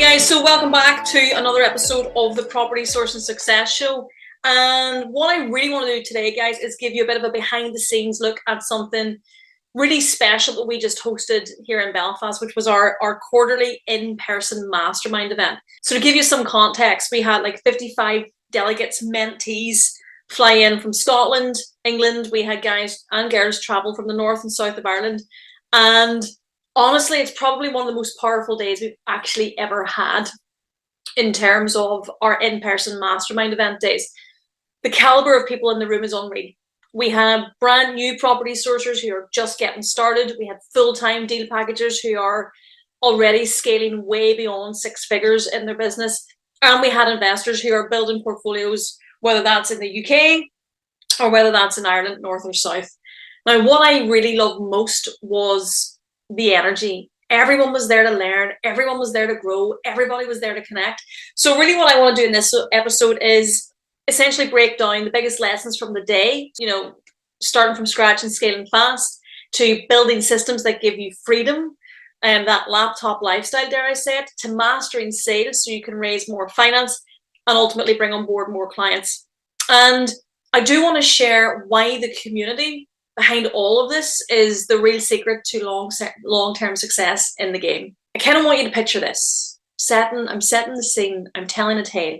guys, so welcome back to another episode of the Property Source and Success Show. And what I really want to do today, guys, is give you a bit of a behind the scenes look at something really special that we just hosted here in Belfast, which was our quarterly in-person mastermind event. So to give you some context, we had like 55 delegates, mentees fly in from Scotland, England. We had guys and girls travel from the north and south of Ireland. And honestly, it's probably one of the most powerful days we've actually ever had in terms of our in-person mastermind event days. The caliber of people in the room is unreal. We had brand new property sourcers who are just getting started. We had full-time deal packagers who are already scaling way beyond six figures in their business. And we had investors who are building portfolios, whether that's in the UK or whether that's in Ireland, north or south. Now, what I really loved most was the energy. Everyone was there to learn. Everyone was there to grow. Everybody was there to connect. So really what I want to do in this episode is essentially break down the biggest lessons from the day, starting from scratch and scaling fast, to building systems that give you freedom and that laptop lifestyle, dare I say it, to mastering sales so you can raise more finance and ultimately bring on board more clients. And I do want to share why the community behind all of this is the real secret to long-term success in the game. I kind of want you to picture this. I'm setting the scene. I'm telling a tale.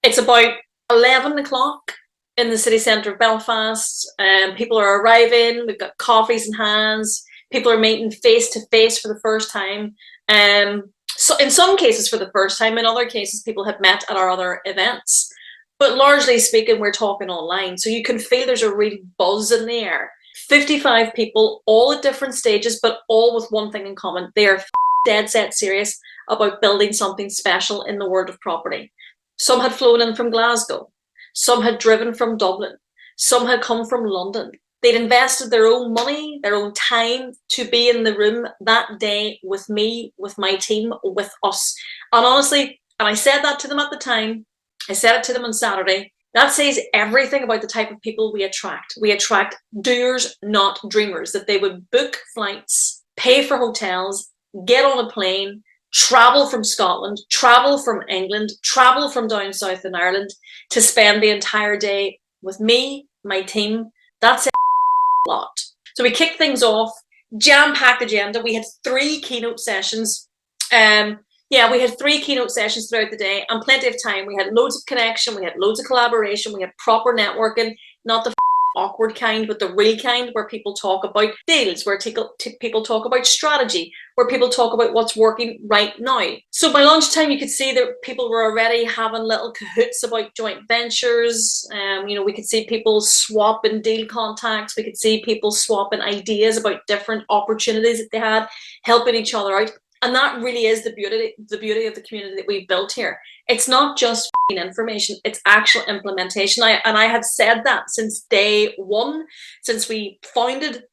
It's about 11 o'clock in the city centre of Belfast. People are arriving. We've got coffees in hands. People are meeting face to face for the first time. So in some cases for the first time. In other cases, people have met at our other events. But largely speaking, we're talking online. So you can feel there's a real buzz in the air. 55 people, all at different stages, but all with one thing in common. They are dead set serious about building something special in the world of property. Some had flown in from Glasgow. Some had driven from Dublin. Some had come from London. They'd invested their own money, their own time to be in the room that day with me, with my team, with us. And honestly, and I said that to them at the time, I said it to them on Saturday, that says everything about the type of people we attract. We attract doers, not dreamers, that they would book flights, pay for hotels, get on a plane, travel from Scotland, travel from England, travel from down south in Ireland to spend the entire day with me, my team. That's a lot. So we kicked things off, jam-packed agenda. We had 3 keynote sessions. We had 3 keynote sessions throughout the day and plenty of time. We had loads of connection. We had loads of collaboration. We had proper networking, not the awkward kind, but the real kind where people talk about deals, where people talk about strategy, where people talk about what's working right now. So by lunchtime, you could see that people were already having little cahoots about joint ventures. We could see people swapping deal contacts. We could see people swapping ideas about different opportunities that they had, helping each other out. And that really is the beauty of the community that we've built here. It's not just information, it's actual implementation. I have said that since day one, since we founded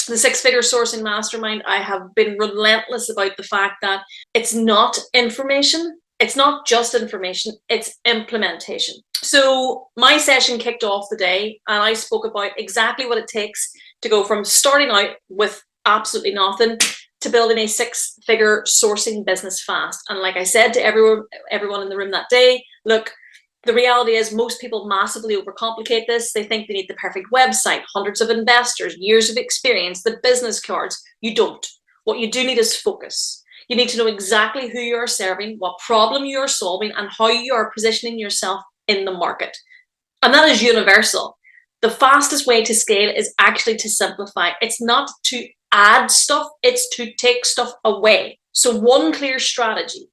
the Six-Figure Sourcing Mastermind. I have been relentless about the fact that it's not information. It's not just information, it's implementation. So my session kicked off the day and I spoke about exactly what it takes to go from starting out with absolutely nothing to building a 6-figure sourcing business fast. And like I said to everyone in the room that day, look, the reality is most people massively overcomplicate this. They think they need the perfect website, hundreds of investors, years of experience, the business cards. You don't. What you do need is focus. You need to know exactly who you are serving, what problem you are solving, and how you are positioning yourself in the market. And that is universal. The fastest way to scale is actually to simplify. It's not to add stuff, it's to take stuff away. So one clear strategy,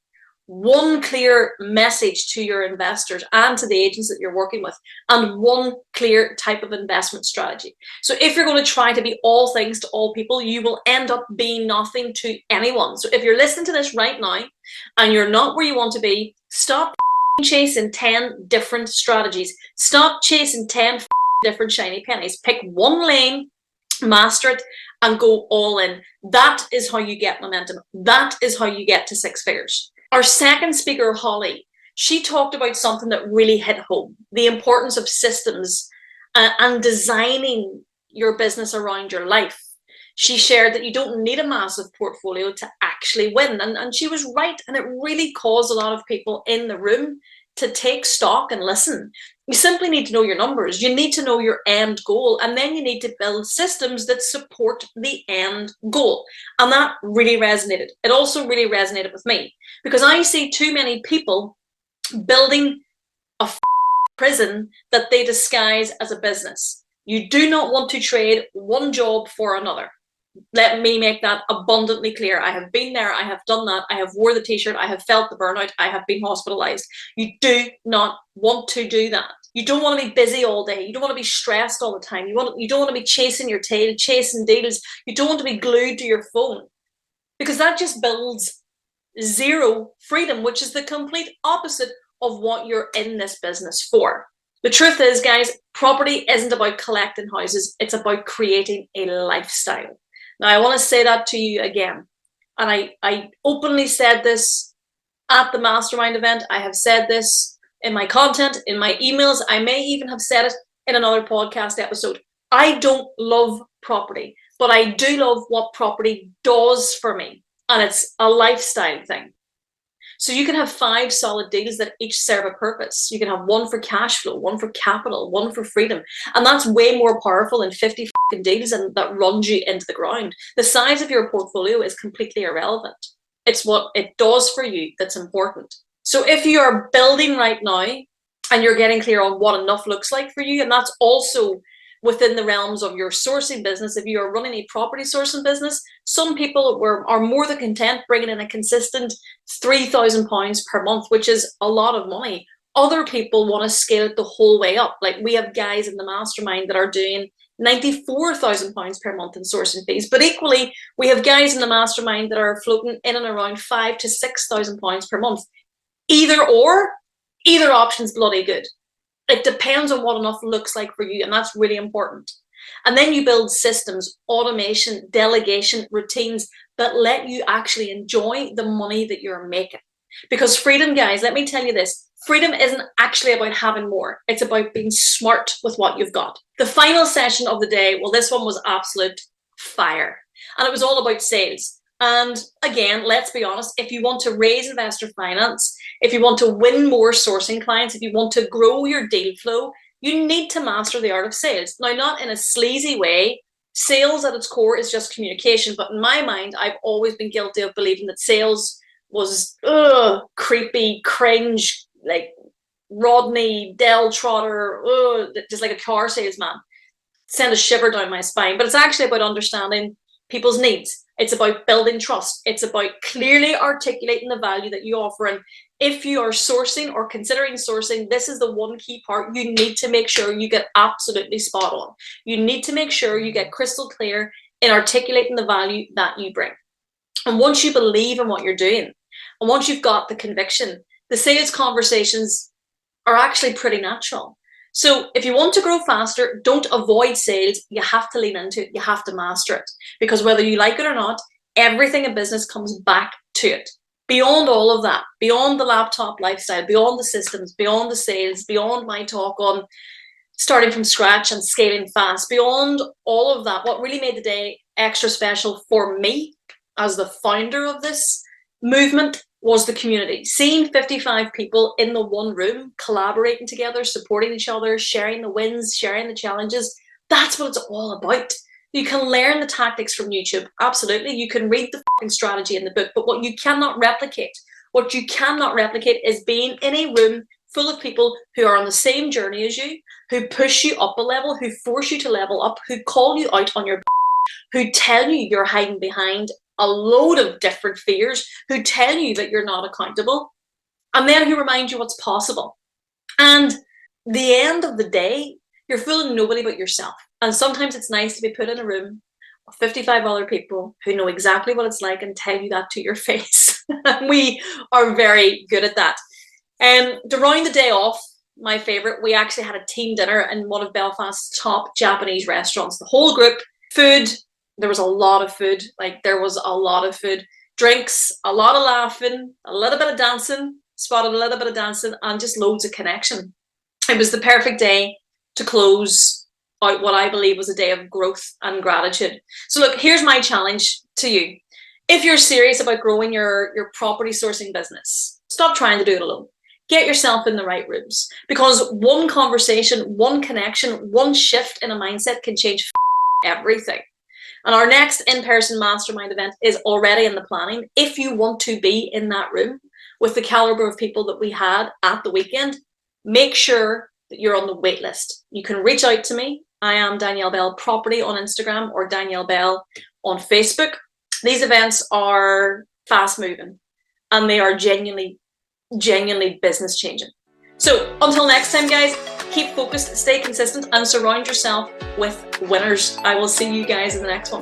one clear message to your investors and to the agents that you're working with, and one clear type of investment strategy. So if you're going to try to be all things to all people, you will end up being nothing to anyone. So if you're listening to this right now and you're not where you want to be, stop chasing 10 different strategies. Stop chasing 10 different shiny pennies. Pick one lane, master it, and go all in. That is how you get momentum. That is how you get to 6 figures. Our second speaker, Holly, she talked about something that really hit home, the importance of systems and designing your business around your life. She shared that you don't need a massive portfolio to actually win. And she was right. And it really caused a lot of people in the room to take stock and listen. You simply need to know your numbers. You need to know your end goal. And then you need to build systems that support the end goal. And that really resonated. It also really resonated with me because I see too many people building a prison that they disguise as a business. You do not want to trade one job for another. Let me make that abundantly clear. I have been there. I have done that. I have wore the t-shirt. I have felt the burnout. I have been hospitalized. You do not want to do that. You don't want to be busy all day. You don't want to be stressed all the time. You don't want to be chasing your tail, chasing deals. You don't want to be glued to your phone because that just builds zero freedom, which is the complete opposite of what you're in this business for. The truth is, guys, property isn't about collecting houses. It's about creating a lifestyle. Now, I want to say that to you again. And I openly said this at the Mastermind event. I have said this in my content, in my emails. I may even have said it in another podcast episode. I don't love property, but I do love what property does for me. And it's a lifestyle thing. So you can have 5 solid deals that each serve a purpose. You can have one for cash flow, one for capital, one for freedom. And that's way more powerful than 50 deals and that runs you into the ground. The size of your portfolio is completely irrelevant. It's what it does for you that's important. So if you are building right now and you're getting clear on what enough looks like for you, and that's also within the realms of your sourcing business. If you are running a property sourcing business, some people are more than content bringing in a consistent £3,000 per month, which is a lot of money. Other people want to scale it the whole way up. Like we have guys in the Mastermind that are doing £94,000 per month in sourcing fees. But equally, we have guys in the Mastermind that are floating in and around £5,000 to £6,000 per month. Either option's bloody good. It depends on what enough looks like for you, and that's really important. And then you build systems, automation, delegation, routines that let you actually enjoy the money that you're making. Because freedom, guys, let me tell you this, freedom isn't actually about having more. It's about being smart with what you've got. The final session of the day, well, this one was absolute fire. And it was all about sales. And again, let's be honest, if you want to raise investor finance, if you want to win more sourcing clients, if you want to grow your deal flow, you need to master the art of sales. Now, not in a sleazy way. Sales at its core is just communication. But in my mind, I've always been guilty of believing that sales was creepy, cringe, like Rodney, Del Trotter, just like a car salesman. Send a shiver down my spine. But it's actually about understanding people's needs. It's about building trust. It's about clearly articulating the value that you offer. And if you are sourcing or considering sourcing, this is the one key part. You need to make sure you get absolutely spot on. You need to make sure you get crystal clear in articulating the value that you bring. And once you believe in what you're doing, and once you've got the conviction, the sales conversations are actually pretty natural. So if you want to grow faster, don't avoid sales. You have to lean into it. You have to master it. Because whether you like it or not, everything in business comes back to it. Beyond all of that, beyond the laptop lifestyle, beyond the systems, beyond the sales, beyond my talk on starting from scratch and scaling fast, beyond all of that, what really made the day extra special for me as the founder of this movement was the community. Seeing 55 people in the one room, collaborating together, supporting each other, sharing the wins, sharing the challenges. That's what it's all about. You can learn the tactics from YouTube. Absolutely. You can read the strategy in the book, but what you cannot replicate is being in a room full of people who are on the same journey as you, who push you up a level, who force you to level up, who call you out on your who tell you you're hiding behind a load of different fears, who tell you that you're not accountable, and then who remind you what's possible. And the end of the day, you're fooling nobody but yourself. And sometimes it's nice to be put in a room of 55 other people who know exactly what it's like and tell you that to your face. We are very good at that. And to round the day off, my favorite, we actually had a team dinner in one of Belfast's top Japanese restaurants. The whole group, food, there was a lot of food. Drinks, a lot of laughing, a little bit of dancing, spotted a little bit of dancing, and just loads of connection. It was the perfect day to close out what I believe was a day of growth and gratitude. So look, here's my challenge to you. If you're serious about growing your property sourcing business, stop trying to do it alone. Get yourself in the right rooms, because one conversation, one connection, one shift in a mindset can change everything. And our next in-person mastermind event is already in the planning. If you want to be in that room with the caliber of people that we had at the weekend, make sure that you're on the wait list. You can reach out to me. I am Danielle Bell Property on Instagram or Danielle Bell on Facebook. These events are fast moving and they are genuinely business changing. So until next time, guys, keep focused, stay consistent, and surround yourself with winners. I will see you guys in the next one.